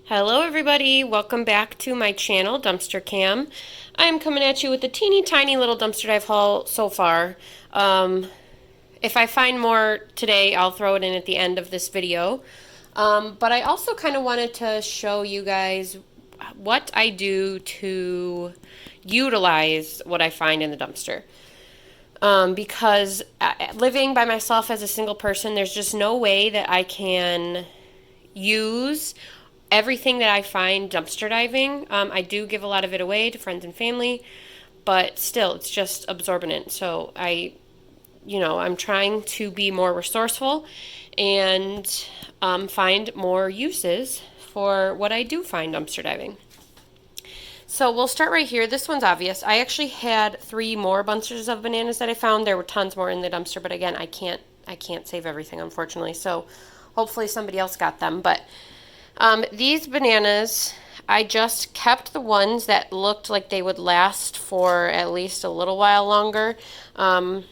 Hello everybody, welcome back to my channel, Dumpster Cam. I am coming at you with a teeny tiny little dumpster dive haul so far. If I find more today, I'll throw it in at the end of this video. But I also kind of wanted to show you guys what I do to utilize what I find in the dumpster. Because living by myself as a single person, there's just no way that I can use everything that I find dumpster diving. I do give a lot of it away to friends and family, but still, it's just absorbent. So I'm trying to be more resourceful and find more uses for what I do find dumpster diving. So we'll start right here. This one's obvious. I actually had 3 more bunches of bananas that I found. There were tons more in the dumpster, but again, I can't save everything, unfortunately. So hopefully somebody else got them. But these bananas, I just kept the ones that looked like they would last for at least a little while longer. I'm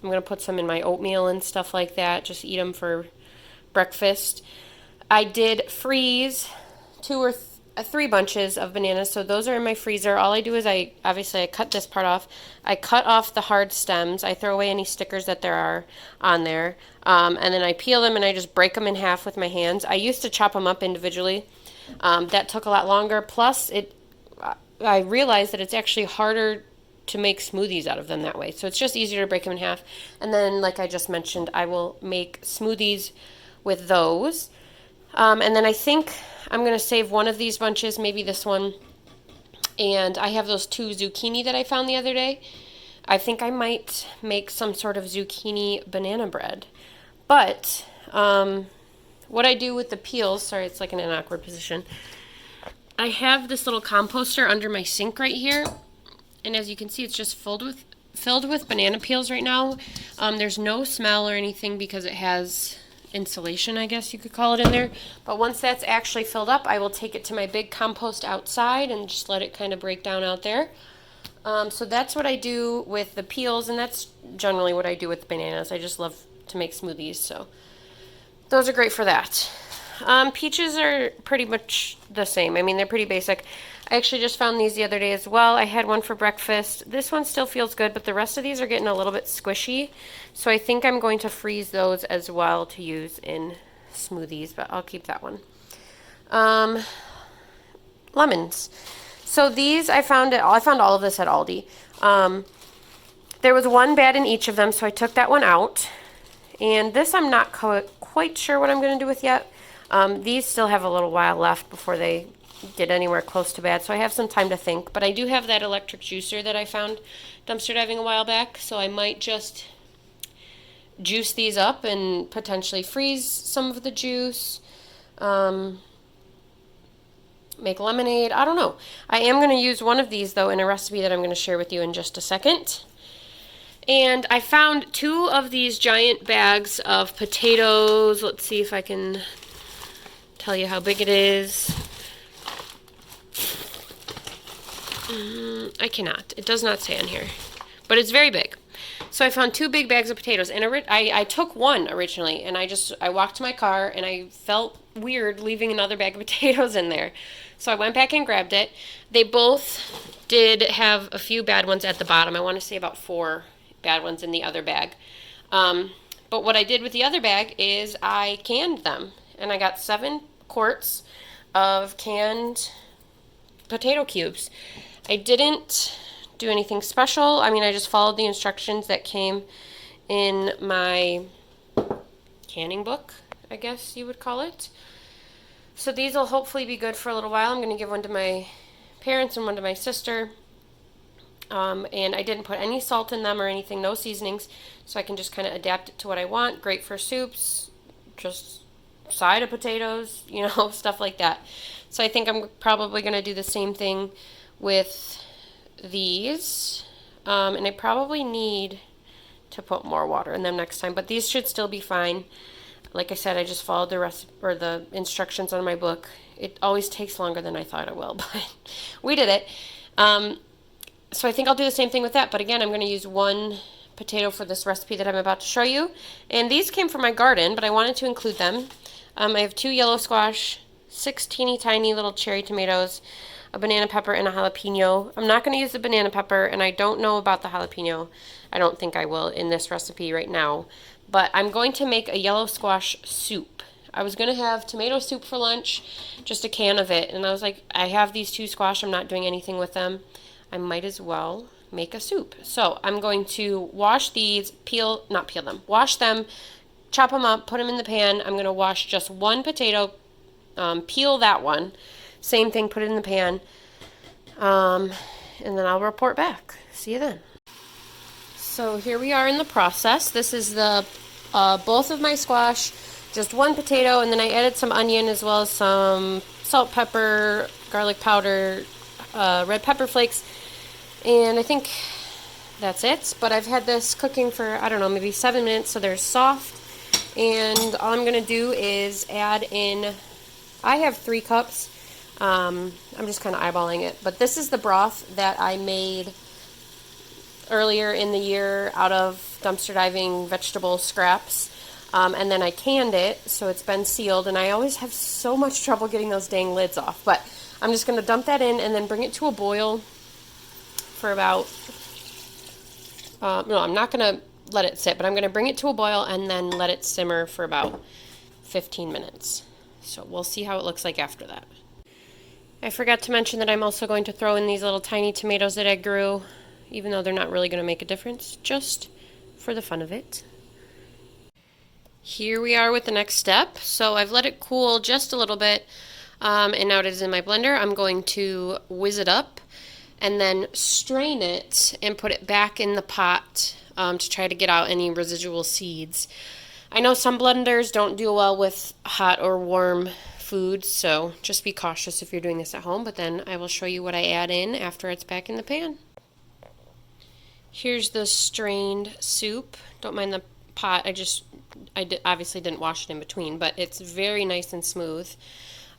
going to put some in my oatmeal and stuff like that. Just eat them for breakfast. I did freeze 2 or 3 bunches of bananas, so those are in my freezer. All I do is I cut this part off. I cut off the hard stems. I throw away any stickers that there are on there, and then I peel them and I just break them in half with my hands. I used to chop them up individually. That took a lot longer. Plus, I realized that it's actually harder to make smoothies out of them that way. So it's just easier to break them in half. And then, like I just mentioned, I will make smoothies with those. And then I think I'm going to save one of these bunches, maybe this one. And I have those 2 zucchini that I found the other day. I think I might make some sort of zucchini banana bread. But what I do with the peels, sorry, it's like in an awkward position. I have this little composter under my sink right here. And as you can see, it's just filled with banana peels right now. There's no smell or anything because it has insulation, I guess you could call it, in there. But once that's actually filled up, I will take it to my big compost outside and just let it kind of break down out there. So that's what I do with the peels, and that's generally what I do with bananas. I just love to make smoothies, so those are great for that. Peaches are pretty much the same. I mean, they're pretty basic. I actually just found these the other day as well. I had one for breakfast. This one still feels good, but the rest of these are getting a little bit squishy. So I think I'm going to freeze those as well to use in smoothies, but I'll keep that one. Lemons. So these I found all of this at Aldi. There was one bad in each of them, so I took that one out. And this I'm not quite sure what I'm going to do with yet. These still have a little while left before they get anywhere close to bad, so I have some time to think. But I do have that electric juicer that I found dumpster diving a while back, so I might just juice these up and potentially freeze some of the juice, make lemonade. I don't know. I am going to use one of these, though, in a recipe that I'm going to share with you in just a second. And I found 2 of these giant bags of potatoes. Let's see if I can tell you how big it is. I cannot. It does not say on here. But it's very big. So I found 2 big bags of potatoes. And I took one originally. And I walked to my car. And I felt weird leaving another bag of potatoes in there. So I went back and grabbed it. They both did have a few bad ones at the bottom. I want to say about 4 bad ones in the other bag. But what I did with the other bag is I canned them. And I got 7 quarts of canned potato cubes. I didn't do anything special. I mean, I just followed the instructions that came in my canning book, I guess you would call it. So these will hopefully be good for a little while. I'm going to give one to my parents and one to my sister. And I didn't put any salt in them or anything, no seasonings, so I can just kind of adapt it to what I want. Great for soups, just side of potatoes, stuff like that. So I think I'm probably going to do the same thing with these. And I probably need to put more water in them next time, but these should still be fine. Like I said, I just followed the recipe or the instructions on my book. It always takes longer than I thought it will, but we did it. So I think I'll do the same thing with that. But again, I'm going to use 1 potato for this recipe that I'm about to show you. And these came from my garden, but I wanted to include them. I have 2 yellow squash, 6 teeny tiny little cherry tomatoes, a banana pepper, and a jalapeno. I'm not going to use the banana pepper, and I don't know about the jalapeno. I don't think I will in this recipe right now. But I'm going to make a yellow squash soup. I was going to have tomato soup for lunch, just a can of it. And I was like, I have these 2 squash. I'm not doing anything with them. I might as well make a soup. So I'm going to wash these, not peel them, wash them, chop them up, put them in the pan. I'm going to wash just 1 potato, peel that one. Same thing, put it in the pan. And then I'll report back. See you then. So here we are in the process. This is the both of my squash, just 1 potato, and then I added some onion as well as some salt, pepper, garlic powder, red pepper flakes, and I think that's it. But I've had this cooking for, I don't know, maybe 7 minutes, so they're soft. And all I'm going to do is add in, I have 3 cups. I'm just kind of eyeballing it. But this is the broth that I made earlier in the year out of dumpster diving vegetable scraps. And then I canned it, so it's been sealed. And I always have so much trouble getting those dang lids off. But I'm just going to dump that in and then bring it to a boil for about, no, I'm not going to let it sit, but I'm going to bring it to a boil and then let it simmer for about 15 minutes. So we'll see how it looks like after that. I forgot to mention that I'm also going to throw in these little tiny tomatoes that I grew, even though they're not really going to make a difference, just for the fun of it. Here we are with the next step. So I've let it cool just a little bit, and now it is in my blender. I'm going to whiz it up and then strain it and put it back in the pot to try to get out any residual seeds. I know some blenders don't do well with hot or warm foods, so just be cautious if you're doing this at home, but then I will show you what I add in after it's back in the pan. Here's the strained soup. Don't mind the pot, obviously didn't wash it in between, but it's very nice and smooth.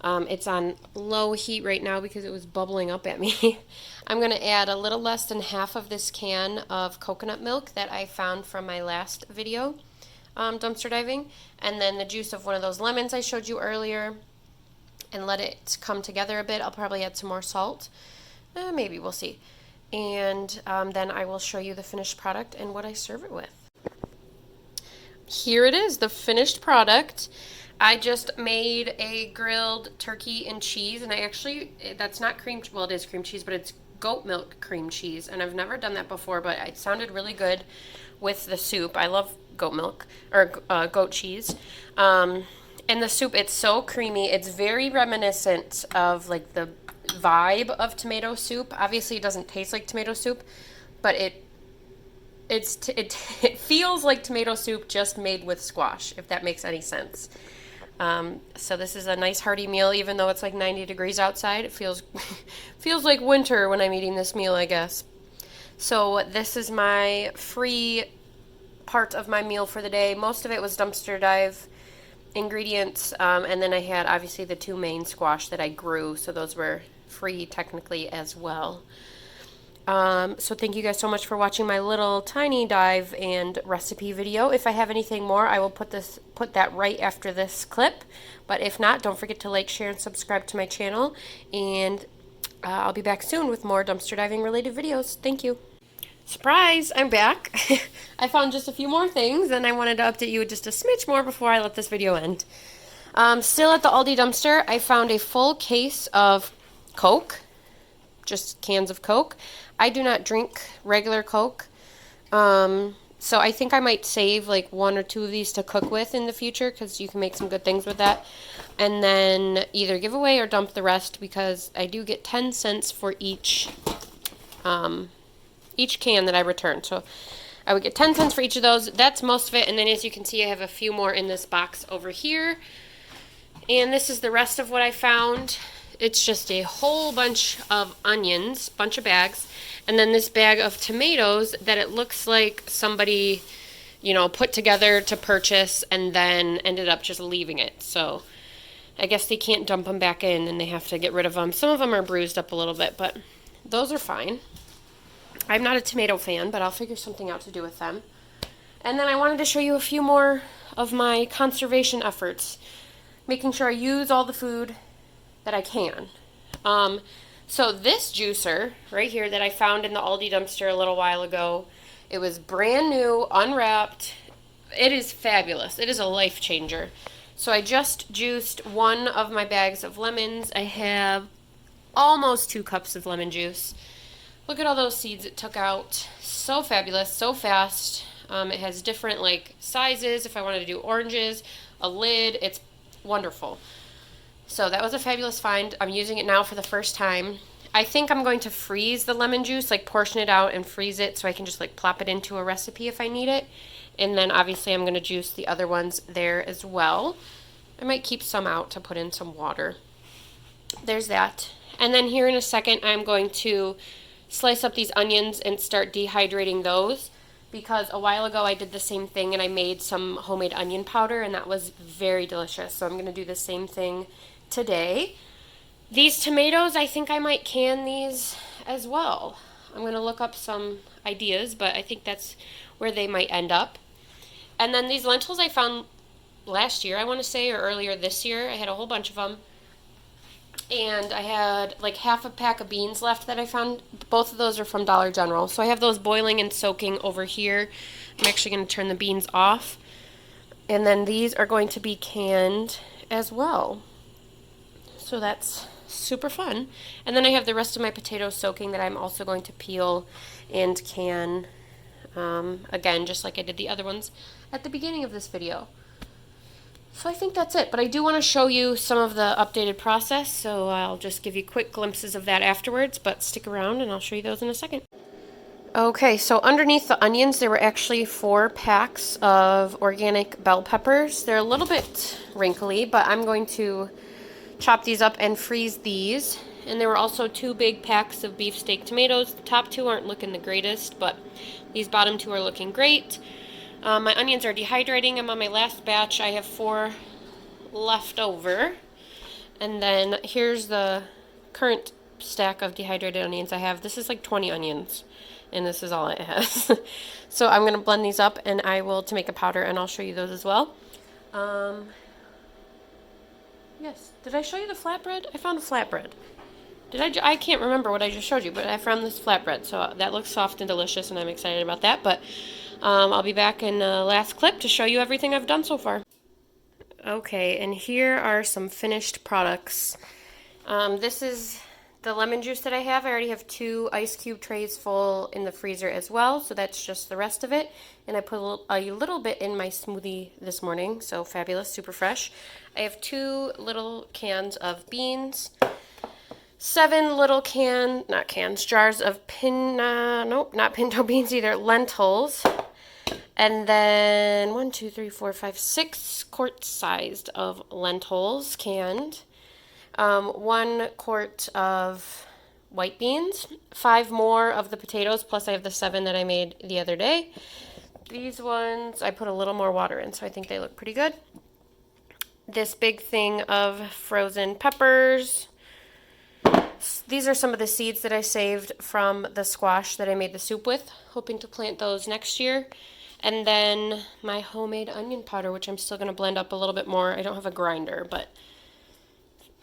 It's on low heat right now because it was bubbling up at me. I'm going to add a little less than half of this can of coconut milk that I found from my last video, dumpster diving, and then the juice of one of those lemons I showed you earlier, and let it come together a bit. I'll probably add some more salt. Maybe, we'll see. And then I will show you the finished product and what I serve it with. Here it is, the finished product. I just made a grilled turkey and cheese, and that's not cream, well, it is cream cheese, but it's goat milk cream cheese, and I've never done that before, but it sounded really good with the soup. I love goat milk, or goat cheese. And the soup, it's so creamy. It's very reminiscent of like the vibe of tomato soup. Obviously, it doesn't taste like tomato soup, but it feels like tomato soup just made with squash, if that makes any sense. So this is a nice hearty meal, even though it's like 90 degrees outside. It feels like winter when I'm eating this meal, I guess. So this is my free part of my meal for the day. Most of it was dumpster dive ingredients, and then I had obviously the 2 main squash that I grew, so those were free technically as well. So thank you guys so much for watching my little tiny dive and recipe video. If I have anything more, I will put that right after this clip, but if not, don't forget to like, share, and subscribe to my channel, and I'll be back soon with more dumpster diving related videos. Thank you. Surprise! I'm back. I found just a few more things, and I wanted to update you just a smidge more before I let this video end. Still at the Aldi dumpster, I found a full case of Coke, just cans of Coke. I do not drink regular Coke, so I think I might save like 1 or 2 of these to cook with in the future, because you can make some good things with that, and then either give away or dump the rest, because I do get 10 cents for each can that I return. So I would get 10 cents for each of those. That's most of it. And then as you can see, I have a few more in this box over here. And this is the rest of what I found. It's just a whole bunch of onions, bunch of bags. And then this bag of tomatoes that it looks like somebody, put together to purchase and then ended up just leaving it. So I guess they can't dump them back in and they have to get rid of them. Some of them are bruised up a little bit, but those are fine. I'm not a tomato fan, but I'll figure something out to do with them. And then I wanted to show you a few more of my conservation efforts. Making sure I use all the food that I can. So this juicer right here that I found in the Aldi dumpster a little while ago, it was brand new, unwrapped. It is fabulous. It is a life changer. So I just juiced one of my bags of lemons. I have almost 2 cups of lemon juice. Look at all those seeds it took out. So fabulous, so fast. It has different like sizes if I wanted to do oranges, a lid. It's wonderful. So that was a fabulous find. I'm using it now for the first time. I think I'm going to freeze the lemon juice, like portion it out and freeze it so I can just like plop it into a recipe if I need it. And then obviously I'm going to juice the other ones there as well. I might keep some out to put in some water. There's that. And then here in a second I'm going to slice up these onions and start dehydrating those, because a while ago I did the same thing and I made some homemade onion powder and that was very delicious. So I'm going to do the same thing today. These tomatoes, I think I might can these as well. I'm going to look up some ideas, but I think that's where they might end up. And then these lentils I found last year, I want to say, or earlier this year. I had a whole bunch of them. And I had like half a pack of beans left that I found. Both of those are from Dollar General. So I have those boiling and soaking over here. I'm actually going to turn the beans off. And then these are going to be canned as well. So that's super fun. And then I have the rest of my potatoes soaking that I'm also going to peel and can, again, just like I did the other ones at the beginning of this video. So I think that's it, but I do want to show you some of the updated process, so I'll just give you quick glimpses of that afterwards, but stick around and I'll show you those in a second. Okay, so underneath the onions there were actually 4 packs of organic bell peppers. They're a little bit wrinkly, but I'm going to chop these up and freeze these. And there were also 2 big packs of beefsteak tomatoes. The top 2 aren't looking the greatest, but these bottom 2 are looking great. My onions are dehydrating. I'm on my last batch. I have 4 left over. And then here's the current stack of dehydrated onions I have. This is like 20 onions, and this is all it has. So I'm going to blend these up, and I will to make a powder, and I'll show you those as well. Yes. Did I show you the flatbread? I found a flatbread. I can't remember what I just showed you, but I found this flatbread. So that looks soft and delicious, and I'm excited about that. But I'll be back in the last clip to show you everything I've done so far. Okay, and here are some finished products. This is the lemon juice that I have. I already have 2 ice cube trays full in the freezer as well, so that's just the rest of it. And I put a little bit in my smoothie this morning, so fabulous, super fresh. I have 2 little cans of beans, 7 little jars of not pinto beans either, lentils. And then 1, 2, 3, 4, 5, 6 quart sized of lentils canned. 1 quart of white beans, 5 more of the potatoes, plus I have the 7 that I made the other day. These ones, I put a little more water in, so I think they look pretty good. This big thing of frozen peppers. These are some of the seeds that I saved from the squash that I made the soup with, hoping to plant those next year. And then my homemade onion powder, which I'm still going to blend up a little bit more. I don't have a grinder, but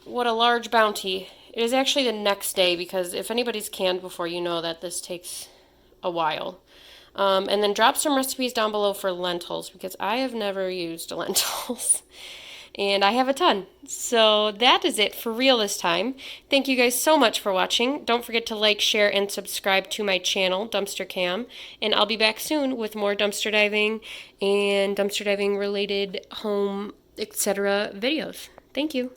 what a large bounty. It is actually the next day, because if anybody's canned before, you know that this takes a while. And then drop some recipes down below for lentils, because I have never used lentils. And I have a ton. So that is it for real this time. Thank you guys so much for watching. Don't forget to like, share, and subscribe to my channel, Dumpster Cam. And I'll be back soon with more dumpster diving and dumpster diving related home, etc. videos. Thank you.